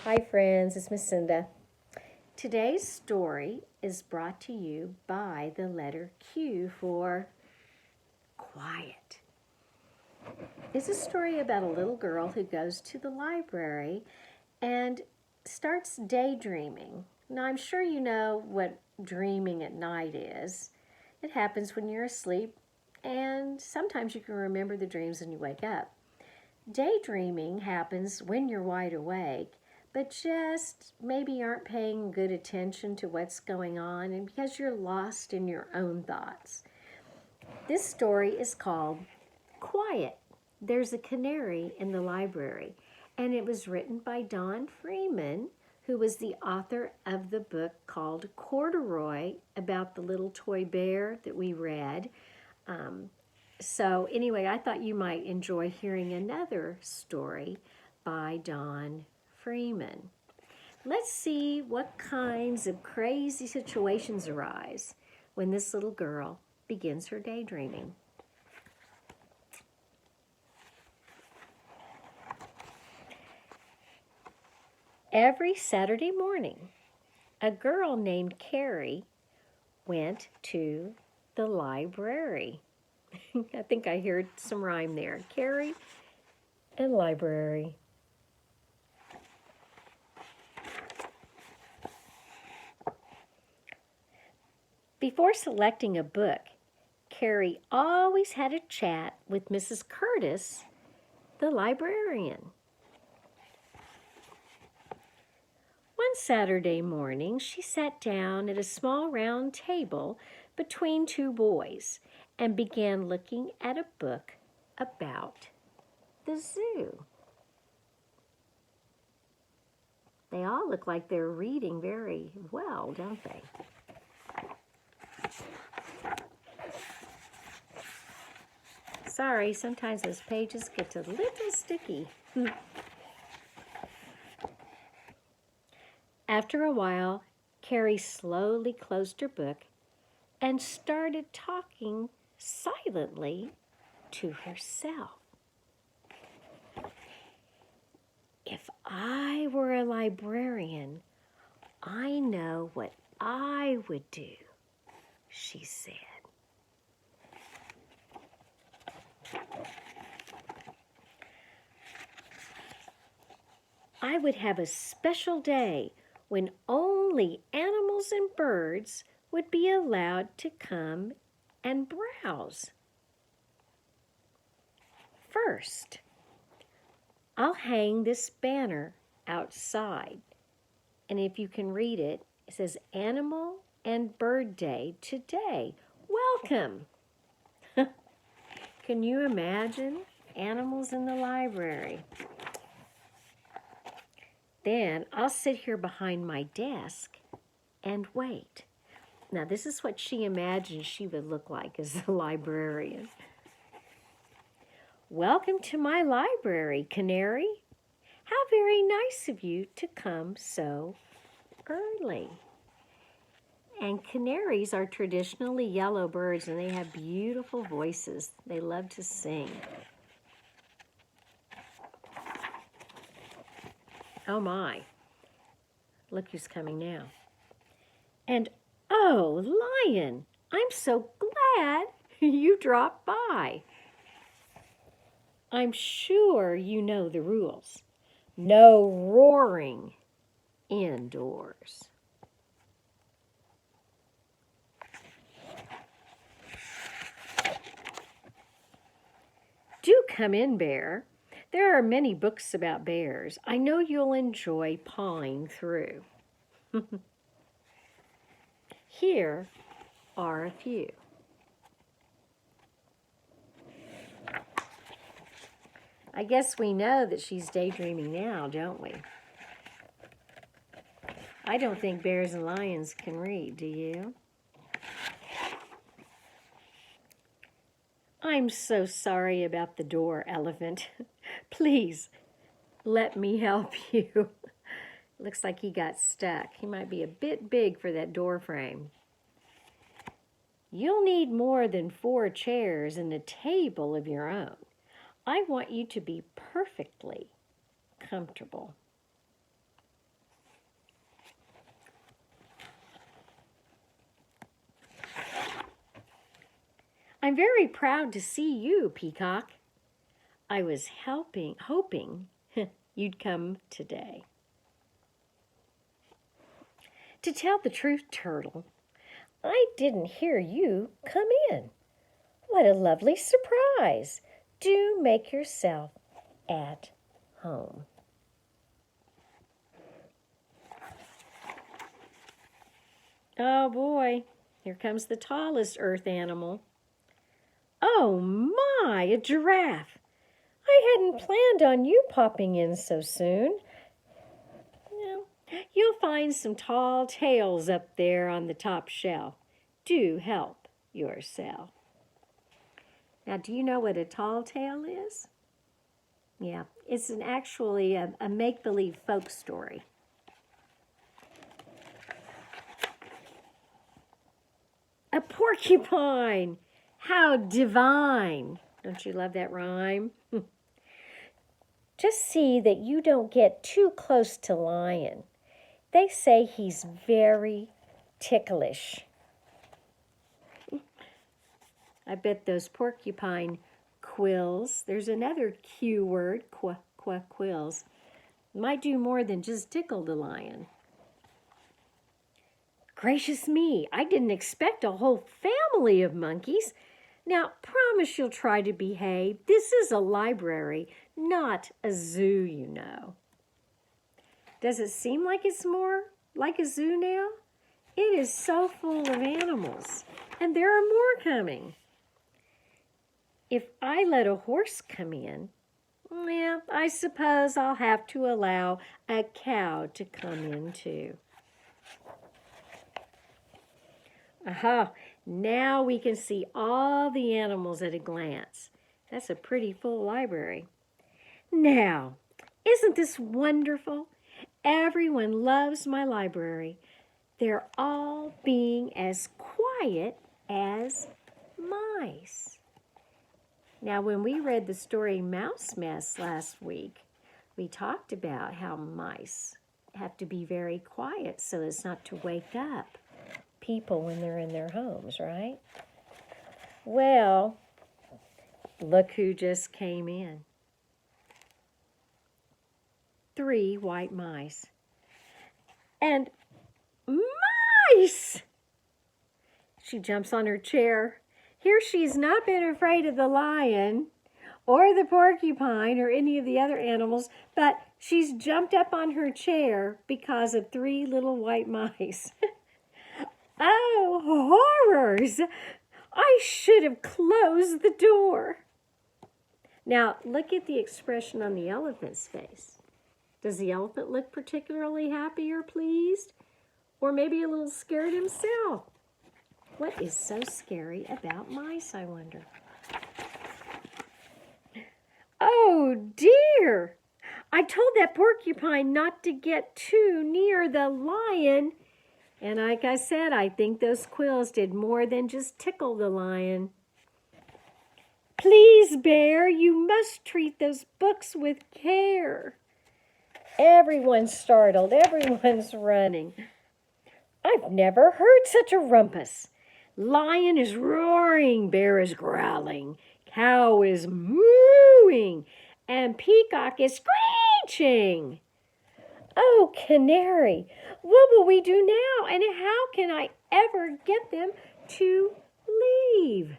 Hi friends, it's Miss Cinda. Today's story is brought to you by the letter Q for quiet. It's a story about a little girl who goes to the library and starts daydreaming. Now I'm sure you know what dreaming at night is. It happens when you're asleep and sometimes you can remember the dreams when you wake up. Daydreaming happens when you're wide awake, but just maybe aren't paying good attention to what's going on and because you're lost in your own thoughts. This story is called Quiet. There's a canary in the library, and it was written by Don Freeman, who was the author of the book called Corduroy about the little toy bear that we read. So anyway, I thought you might enjoy hearing another story by Don Freeman. Let's see what kinds of crazy situations arise when this little girl begins her daydreaming. Every Saturday morning, a girl named Carrie went to the library. I think I heard some rhyme there. Carrie and library. Before selecting a book, Carrie always had a chat with Mrs. Curtis, the librarian. One Saturday morning, she sat down at a small round table between two boys and began looking at a book about the zoo. They all look like they're reading very well, don't they? Sorry, sometimes those pages get a little sticky. After a while, Carrie slowly closed her book and started talking silently to herself. If I were a librarian, I know what I would do, she said. I would have a special day when only animals and birds would be allowed to come and browse. First, I'll hang this banner outside. And if you can read it, it says Animal and Bird Day today. Welcome. Can you imagine animals in the library? Then I'll sit here behind my desk and wait. Now, this is what she imagined she would look like as a librarian. Welcome to my library, Canary. How very nice of you to come so early. And canaries are traditionally yellow birds, and they have beautiful voices. They love to sing. Oh my, look who's coming now. And oh, Lion, I'm so glad you dropped by. I'm sure you know the rules. No roaring indoors. Do come in, Bear. There are many books about bears. I know you'll enjoy pawing through. Here are a few. I guess we know that she's daydreaming now, don't we? I don't think bears and lions can read, do you? I'm so sorry about the door, Elephant. Please, let me help you. Looks like he got stuck. He might be a bit big for that door frame. You'll need more than 4 chairs and a table of your own. I want you to be perfectly comfortable. I'm very proud to see you, Peacock. I was hoping you'd come today. To tell the truth, Turtle, I didn't hear you come in. What a lovely surprise. Do make yourself at home. Oh boy, here comes the tallest earth animal. Oh my, a giraffe. I hadn't planned on you popping in so soon. No, you'll find some tall tales up there on the top shelf. Do help yourself. Now, do you know what a tall tale is? Yeah, it's actually a make-believe folk story. A porcupine! How divine! Don't you love that rhyme? Just see that you don't get too close to Lion. They say he's very ticklish. I bet those porcupine quills, there's another Q word, quills, might do more than just tickle the lion. Gracious me, I didn't expect a whole family of monkeys. Now, promise you'll try to behave. This is a library, not a zoo, you know. Does it seem like it's more like a zoo now? It is so full of animals, and there are more coming. If I let a horse come in, yeah, I suppose I'll have to allow a cow to come in too. Aha, now we can see all the animals at a glance. That's a pretty full library. Now, isn't this wonderful? Everyone loves my library. They're all being as quiet as mice. Now, when we read the story Mouse Mess last week, we talked about how mice have to be very quiet so as not to wake up people when they're in their homes, right? Well, look who just came in. 3 white mice. And mice! She jumps on her chair. Here she's not been afraid of the lion or the porcupine or any of the other animals, but she's jumped up on her chair because of 3 little white mice. Oh, horrors! I should have closed the door. Now, look at the expression on the elephant's face. Does the elephant look particularly happy or pleased? Or maybe a little scared himself? What is so scary about mice, I wonder? Oh, dear! I told that porcupine not to get too near the lion. And like I said, I think those quills did more than just tickle the lion. Please, Bear, you must treat those books with care. Everyone's startled. Everyone's running. I've never heard such a rumpus. Lion is roaring, bear is growling, cow is mooing, and peacock is screeching. Oh, Canary, what will we do now, and how can I ever get them to leave?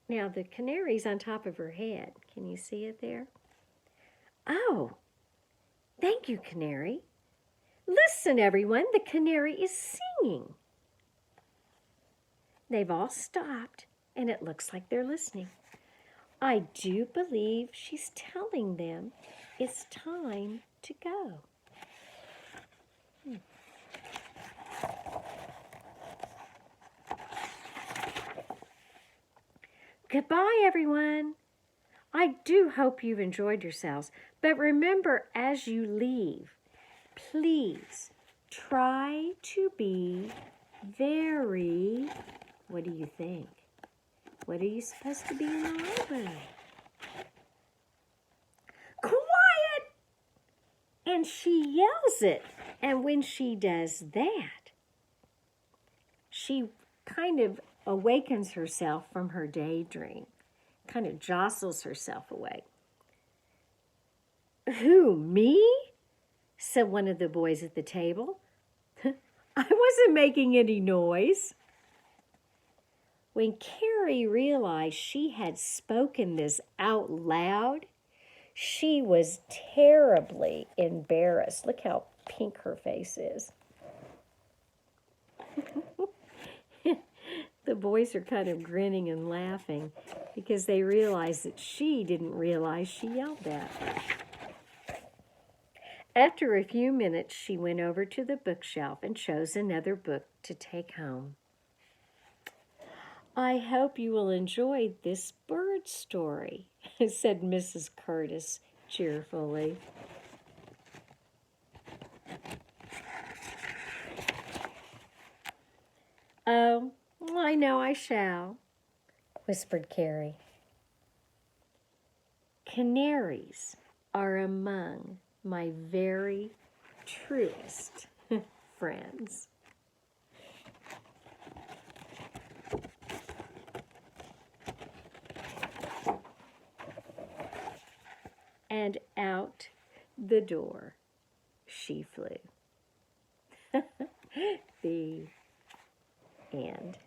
Now, the canary's on top of her head. Can you see it there? Oh, thank you, Canary. Listen, everyone, the canary is singing. They've all stopped, and it looks like they're listening. I do believe she's telling them it's time to go. Goodbye, everyone. I do hope you've enjoyed yourselves, but remember as you leave, please try to be very, what do you think? What are you supposed to be in the library? Quiet! And she yells it. And when she does that, she kind of awakens herself from her daydream, kind of jostles herself awake. "Who, me?" said one of the boys at the table. "I wasn't making any noise." When Carrie realized she had spoken this out loud, she was terribly embarrassed. Look how pink her face is. The boys are kind of grinning and laughing because they realize that she didn't realize she yelled that. After a few minutes, she went over to the bookshelf and chose another book to take home. "I hope you will enjoy this bird story," said Mrs. Curtis cheerfully. "Oh, I know I shall," whispered Carrie. "Canaries are among my very truest friends." And out the door she flew. The end.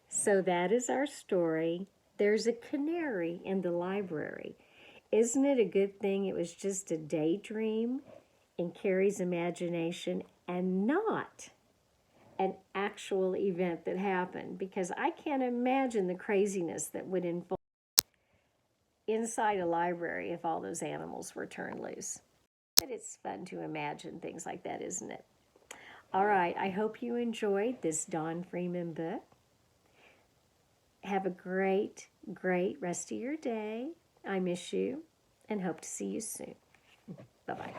So that is our story. There's a canary in the library. Isn't it a good thing it was just a daydream in Carrie's imagination and not an actual event that happened? Because I can't imagine the craziness that would unfold inside a library if all those animals were turned loose. But it's fun to imagine things like that, isn't it? All right, I hope you enjoyed this Don Freeman book. Have a great, great rest of your day. I miss you and hope to see you soon. Bye-bye.